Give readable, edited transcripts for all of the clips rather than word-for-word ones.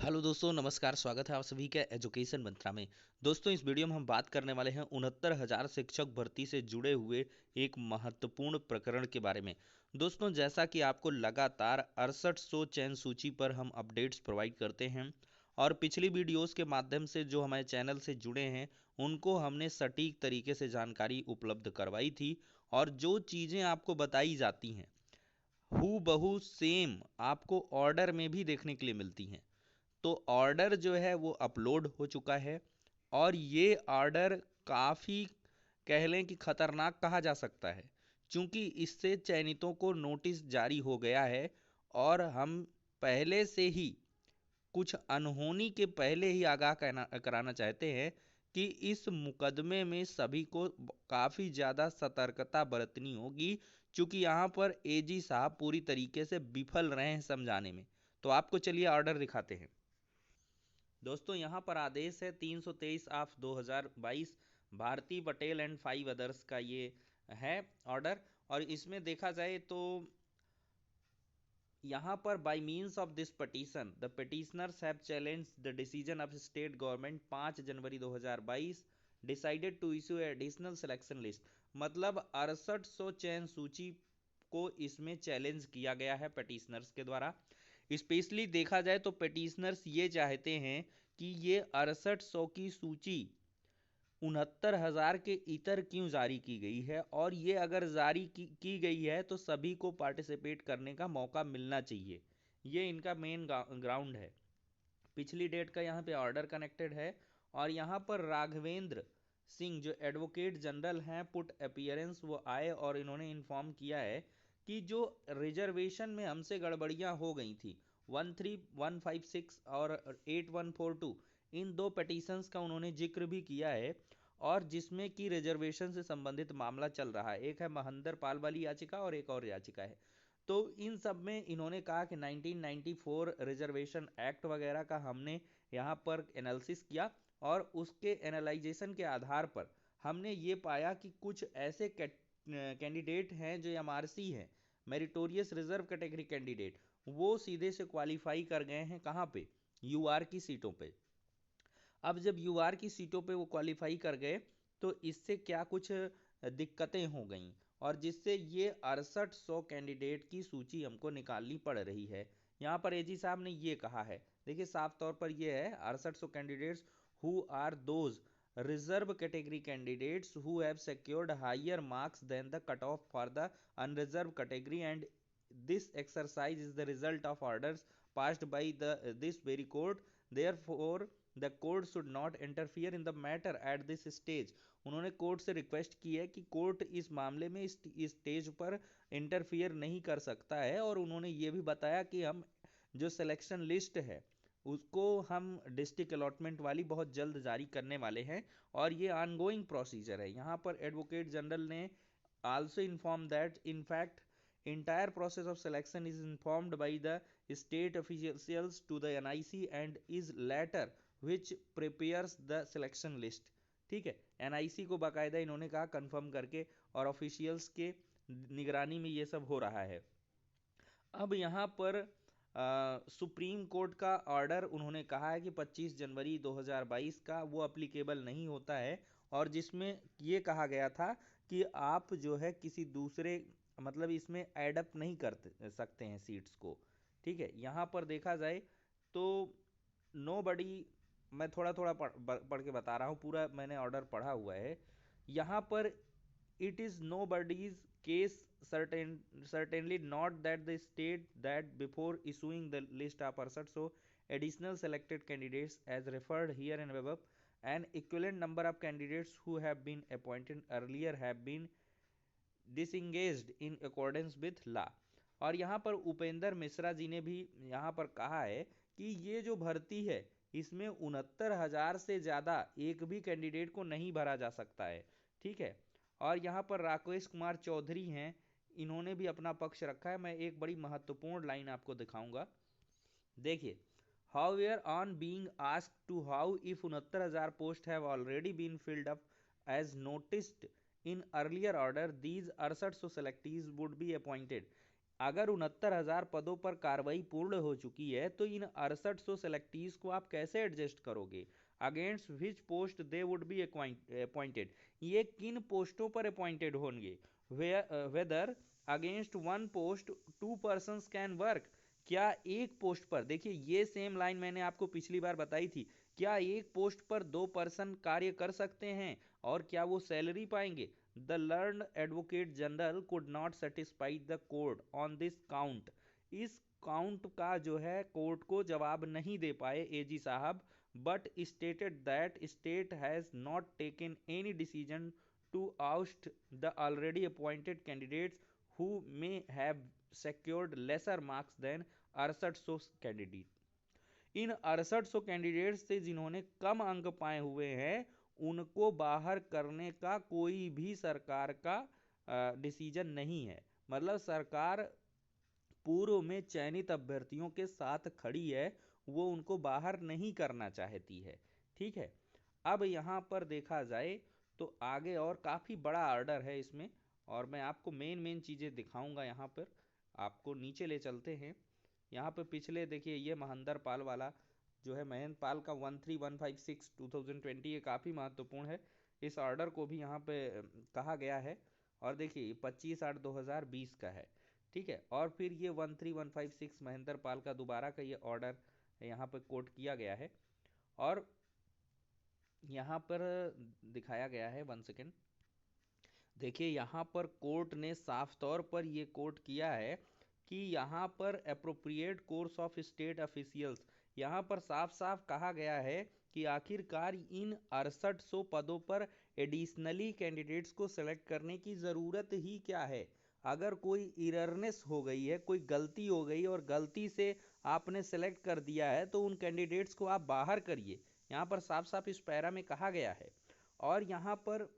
Hello दोस्तों, नमस्कार। स्वागत है आप सभी के एजुकेशन मंत्रा में। दोस्तों, इस वीडियो में हम बात करने वाले हैं 69,000 शिक्षक भर्ती से जुड़े हुए एक महत्वपूर्ण प्रकरण के बारे में। दोस्तों, जैसा कि आपको लगातार 6800 चयन सूची पर हम अपडेट्स प्रोवाइड करते हैं और पिछली वीडियोस के माध्यम से जो हमारे चैनल से जुड़े हैं उनको हमने सटीक तरीके से जानकारी उपलब्ध करवाई थी और जो चीज़ें आपको बताई जाती हैं हू बहू सेम आपको ऑर्डर में भी देखने के लिए मिलती हैं। तो ऑर्डर जो है वो अपलोड हो चुका है और ये ऑर्डर काफ़ी कह लें कि खतरनाक कहा जा सकता है, क्योंकि इससे चयनितों को नोटिस जारी हो गया है और हम पहले से ही कुछ अनहोनी के पहले ही आगाह कराना चाहते हैं कि इस मुकदमे में सभी को काफ़ी ज़्यादा सतर्कता बरतनी होगी, क्योंकि यहाँ पर एजी साहब पूरी तरीके से विफल रहे हैं समझाने में। तो आपको चलिए ऑर्डर दिखाते हैं। दोस्तों, यहाँ पर आदेश है 323 of 2022 Bharti Patel and 5 others का ये है ऑर्डर। और इसमें देखा जाए तो यहाँ पर by means of this petition the petitioners have challenge the decision of state government 5 January 2022 decided to issue additional selection list. मतलब 6800 चयन सूची को इसमें चैलेंज किया गया है पिटिशनर्स के द्वारा। स्पेशली देखा जाए तो पिटिशनर्स ये चाहते हैं कि ये 6800 की सूची 69,000 के इतर क्यों जारी की गई है, और ये अगर जारी की गई है तो सभी को पार्टिसिपेट करने का मौका मिलना चाहिए। ये इनका मेन ग्राउंड है। पिछली डेट का यहाँ पे ऑर्डर कनेक्टेड है और यहाँ पर राघवेंद्र सिंह जो एडवोकेट जनरल हैं पुट अपीयरेंस वो आए और इन्होंने इन्फॉर्म किया है कि जो रिजर्वेशन में हमसे गड़बड़ियाँ हो गई थी 13156 और 8142, इन दो पटिशन्स का उन्होंने जिक्र भी किया है और जिसमें कि रिजर्वेशन से संबंधित मामला चल रहा है। एक है महेंद्र पाल वाली याचिका और एक और याचिका है। तो इन सब में इन्होंने कहा कि 1994 रिजर्वेशन एक्ट वगैरह का हमने यहाँ पर एनालिसिस किया और उसके एनालाइजेशन के आधार पर हमने ये पाया कि कुछ ऐसे कैंडिडेट हैं जो एमआरसी हैं, मेरिटोरियस रिजर्व कैटेगरी कैंडिडेट, वो सीधे से क्वालिफाई कर गए हैं कहाँ पे, यूआर की सीटों पे। अब जब यूआर की सीटों पे वो क्वालिफाई कर गए तो इससे क्या कुछ दिक्कतें हो गई और जिससे ये 6800 कैंडिडेट की सूची हमको निकालनी पड़ रही है। यहाँ पर एजी साहब ने ये कहा है, देखिए साफ तौर पर ये है 6800 candidates who are those reserve category candidates who have secured higher marks than the cutoff for the unreserved category, and this exercise is the result of orders passed by this very court. Therefore the court should not interfere in the matter at this stage. उन्होंने court से request की है कि court इस मामले में इस stage पर इंटरफियर नहीं कर सकता है और उन्होंने ये भी बताया कि हम जो सिलेक्शन लिस्ट है उसको हम डिस्ट्रिक्ट अलॉटमेंट वाली बहुत जल्द जारी करने वाले हैं और ये ऑनगोइंग प्रोसीजर है। यहाँ पर एडवोकेट जनरल ने also inform that in fact entire process of selection is informed by the state officials to the NIC and is later which prepares the selection list। ठीक है, NIC को बाकायदा इन्होंने कहा कंफर्म करके और ऑफिशियल्स के निगरानी में ये सब हो रहा है। अब यहाँ पर सुप्रीम कोर्ट का ऑर्डर उन्होंने कहा है कि 25 जनवरी 2022 का वो अप्लीकेबल नहीं होता है और जिसमें ये कहा गया था कि आप जो है किसी दूसरे मतलब इसमें एडअप नहीं कर सकते हैं सीट्स को। ठीक है, यहाँ पर देखा जाए तो नो बडी, मैं थोड़ा थोड़ा पढ़ के बता रहा हूँ, पूरा मैंने ऑर्डर पढ़ा हुआ है। यहाँ पर it is nobody's case certainly not that the state that before issuing the list of persons so additional selected candidates as referred here and above an equivalent number of candidates who have been appointed earlier have been disengaged in accordance with law। और यहाँ पर उपेंद्र मिश्रा जी ने भी यहाँ पर कहा है कि ये जो भर्ती है इसमें 69,000 से ज़्यादा एक भी कैंडिडेट को नहीं भरा जा सकता है। ठीक है, और यहाँ पर राकेश कुमार चौधरी हैं, इन्होंने भी अपना पक्ष रखा है। मैं एक बड़ी महत्वपूर्ण लाइन आपको दिखाऊंगा, देखिए। However, on being asked to how if 69,000 posts have already been filled up as noticed in earlier order, these 6800 selectees would be appointed अगर 69,000 पदों पर कार्रवाई पूर्ण हो चुकी है तो इन 6800 सेलेक्टीज को आप कैसे एडजस्ट करोगे? Against which post they would be appointed, ये किन पोस्टों पर अपॉइंटेड होंगे? Whether against one post two persons can work, क्या एक पोस्ट पर, देखिए ये सेम लाइन मैंने आपको पिछली बार बताई थी, क्या एक पोस्ट पर दो पर्सन कार्य कर सकते हैं और क्या वो सैलरी पाएंगे? The learn advocate general could not satisfy the court on this count, इस काउंट का जो है कोर्ट को जवाब नहीं दे पाए एजी साहब, but stated that state has not taken any decision to oust the already appointed candidates who may have secured lesser marks than 6800 candidate, इन 6800 कैंडिडेट से जिन्होंने कम अंक पाए हुए हैं उनको बाहर करने का कोई भी सरकार का डिसीजन नहीं है। मतलब सरकार पूर्व में चयनित अभ्यर्थियों के साथ खड़ी है, वो उनको बाहर नहीं करना चाहती है। ठीक है, अब यहाँ पर देखा जाए तो आगे और काफी बड़ा ऑर्डर है इसमें, और मैं आपको मेन मेन चीजें दिखाऊंगा। यहाँ पर आपको नीचे ले चलते हैं। यहाँ पे पिछले देखिए ये महेंद्र पाल वाला जो है, महेंद्र पाल का 13156 2020, ये काफी महत्वपूर्ण है। इस ऑर्डर को भी यहाँ पे कहा गया है, और देखिए 25/8/2020 का है। ठीक है, और फिर ये 13156 महेंद्र पाल का दोबारा का ये ऑर्डर यहाँ पे कोट किया गया है, और यहाँ पर दिखाया गया है, 1 सेकेंड, देखिए यहाँ पर कोर्ट ने साफ तौर पर ये कोर्ट किया है कि यहाँ पर appropriate course of state officials, यहाँ पर साफ साफ कहा गया है कि आखिरकार इन 6800 पदों पर एडिशनली कैंडिडेट्स को सेलेक्ट करने की ज़रूरत ही क्या है? अगर कोई इररनेस हो गई है, कोई गलती हो गई और गलती से आपने सेलेक्ट कर दिया है तो उन कैंडिडेट्स को आप बाहर करिए, यहाँ पर साफ साफ इस पैरा में कहा गया है। और यहाँ पर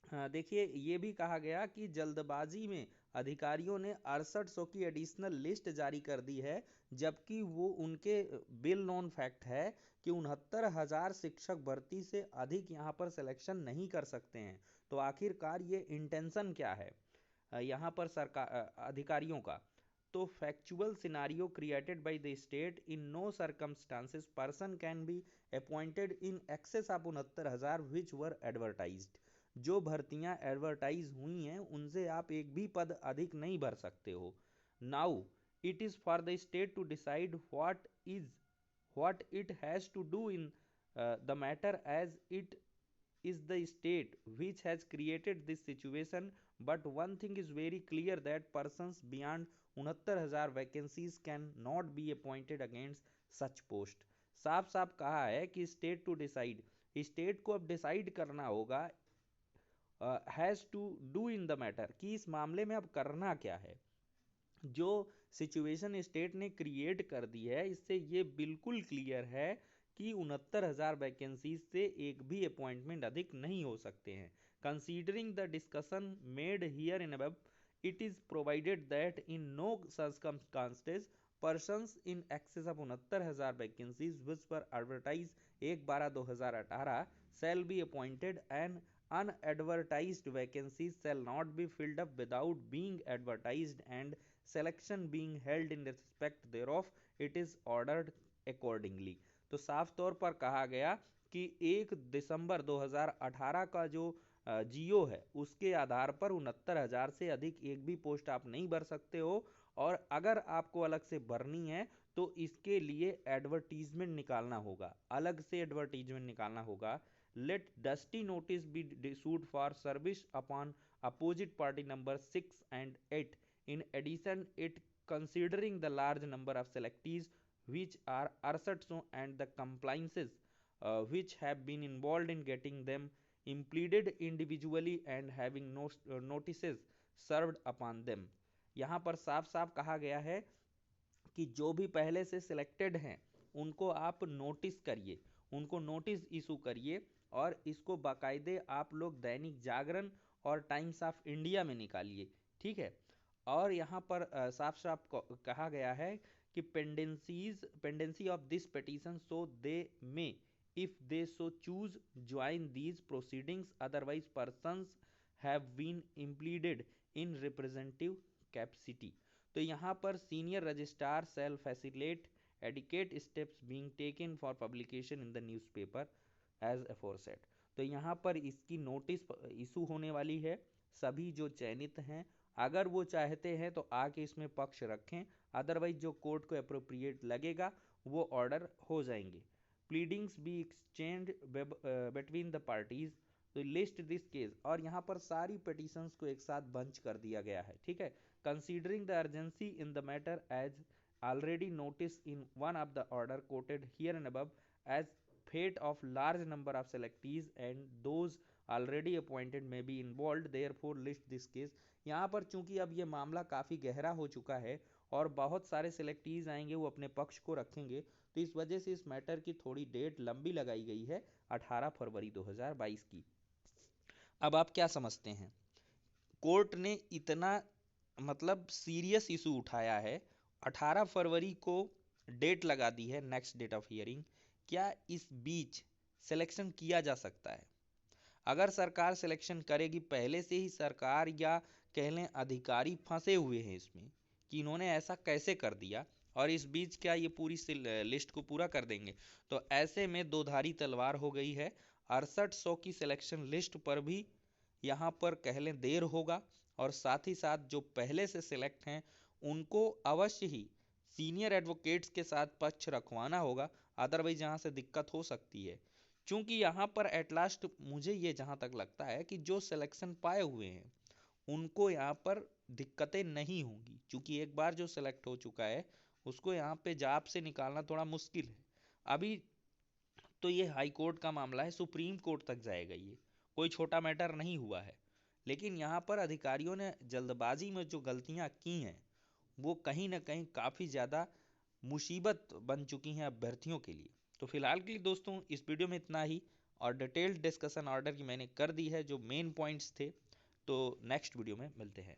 हाँ देखिए ये भी कहा गया कि जल्दबाजी में अधिकारियों ने 6800 की एडिशनल लिस्ट जारी कर दी है, जबकि वो उनके बिल नॉन फैक्ट है कि 69,000 शिक्षक भर्ती से अधिक यहाँ पर सिलेक्शन नहीं कर सकते हैं। तो आखिरकार ये इंटेंशन क्या है यहाँ पर सरकार अधिकारियों का? तो factual scenario created by the state, in no circumstances person can be appointed in excess of 69,000 which were advertised, जो भर्तियां एडवर्टाइज हुई हैं उनसे आप एक भी पद अधिक नहीं भर सकते हो। Now it is for the state to decide what it has to do in the matter, as it is the state which has created this situation, but one thing is very clear that persons beyond 69,000 vacancies can not be appointed against such post। साफ साफ कहा है कि state to decide, state को अब decide करना होगा, has to do in the matter, कि इस मामले में अब करना क्या है। जो सिचुएशन स्टेट ने क्रिएट कर दी है इससे ये बिल्कुल क्लियर है कि 69,000 वैकेंसीज से एक भी अपॉइंटमेंट अधिक नहीं हो सकते हैं। Considering the discussion made here in above, it is provided that in no circumstances persons in excess of 69,000 vacancies which were advertised 1/12/2018 shall be appointed, and unadvertised vacancies shall not be filled up without being advertised and selection being held in respect thereof, it is ordered accordingly। तो साफ तौर पर कहा गया कि 1 दिसंबर 2018 का जो जियो है उसके आधार पर 69,000 से अधिक एक भी पोस्ट आप नहीं भर सकते हो, और अगर आपको अलग से भरनी है तो इसके लिए एडवर्टीजमेंट निकालना होगा, अलग से एडवर्टीजमेंट निकालना होगा। Let dasti notice be issued for service upon opposite party number 6 and 8, in addition it considering the large number of selectees which are 68 and the compliances which have been involved in getting them impleaded individually and having notices served upon them। यहाँ पर साफ साफ कहा गया है कि जो भी पहले से सिलेक्टेड हैं उनको आप नोटिस करिए, उनको नोटिस इशू करिए, और इसको बाकायदे आप लोग दैनिक जागरण और टाइम्स ऑफ इंडिया में निकालिए। ठीक है, और यहाँ पर साफ साफ कहा गया है कि pendency of this petition so they may if they so choose join these proceedings, otherwise persons have been impleaded in representative capacity। तो यहाँ पर senior registrar shall facilitate adequate steps being taken for publication in the newspaper as aforesaid. तो यहाँ पर इसकी notice issue होने वाली है, सभी जो चयनित हैं अगर वो चाहते हैं तो आके इसमें पक्ष रखें, अदरवाइज जो कोर्ट को अप्रोप्रिएट लगेगा वो ऑर्डर हो जाएंगे। Pleadings be exchange between the parties, तो लिस्ट दिस केस, और यहाँ पर सारी पिटीशंस को एक साथ बंच कर दिया गया है, ठीक है। Considering the urgency in the matter as already noticed in one of the order quoted here and above, as fate of large number of selectees and those already appointed may be involved, therefore list this case। यहाँ पर चूंकि अब ये मामला काफ़ी गहरा हो चुका है और बहुत सारे सेलेक्टीज आएंगे, वो अपने पक्ष को रखेंगे, तो इस वजह से इस मैटर की थोड़ी डेट लंबी लगाई गई है 18 फरवरी 2022 की। अब आप क्या समझते हैं, कोर्ट ने इतना मतलब सीरियस इशू उठाया है, 18 फरवरी को डेट लगा दी है नेक्स्ट डेट ऑफ हियरिंग, क्या इस बीच सिलेक्शन किया जा सकता है? अगर सरकार सिलेक्शन करेगी, पहले से ही सरकार या कह लें अधिकारी फंसे हुए हैं इसमें कि इन्होंने ऐसा कैसे कर दिया, और इस बीच क्या ये पूरी लिस्ट को पूरा कर देंगे, तो ऐसे में दो धारी तलवार हो गई है। 6800 की सिलेक्शन लिस्ट पर भी यहाँ पर कह लें देर होगा, और साथ ही साथ जो पहले से सिलेक्ट हैं उनको अवश्य ही सीनियर एडवोकेट्स के साथ पक्ष रखवाना होगा, अदरवाइज यहाँ से दिक्कत हो सकती है। क्योंकि यहाँ पर एट लास्ट मुझे ये जहाँ तक लगता है कि जो सिलेक्शन पाए हुए हैं उनको यहाँ पर दिक्कतें नहीं होंगी, क्योंकि एक बार जो सिलेक्ट हो चुका है उसको यहाँ पे जॉब से निकालना थोड़ा मुश्किल है। अभी तो ये हाई कोर्ट का मामला है, सुप्रीम कोर्ट तक जाएगा, ये कोई छोटा मैटर नहीं हुआ है। लेकिन यहाँ पर अधिकारियों ने जल्दबाजी में जो गलतियाँ की हैं वो कहीं ना कहीं काफ़ी ज़्यादा मुसीबत बन चुकी हैं अभ्यर्थियों के लिए। तो फिलहाल के लिए दोस्तों इस वीडियो में इतना ही, और डिटेल्ड डिस्कशन ऑर्डर की मैंने कर दी है जो मेन पॉइंट्स थे। तो नेक्स्ट वीडियो में मिलते हैं।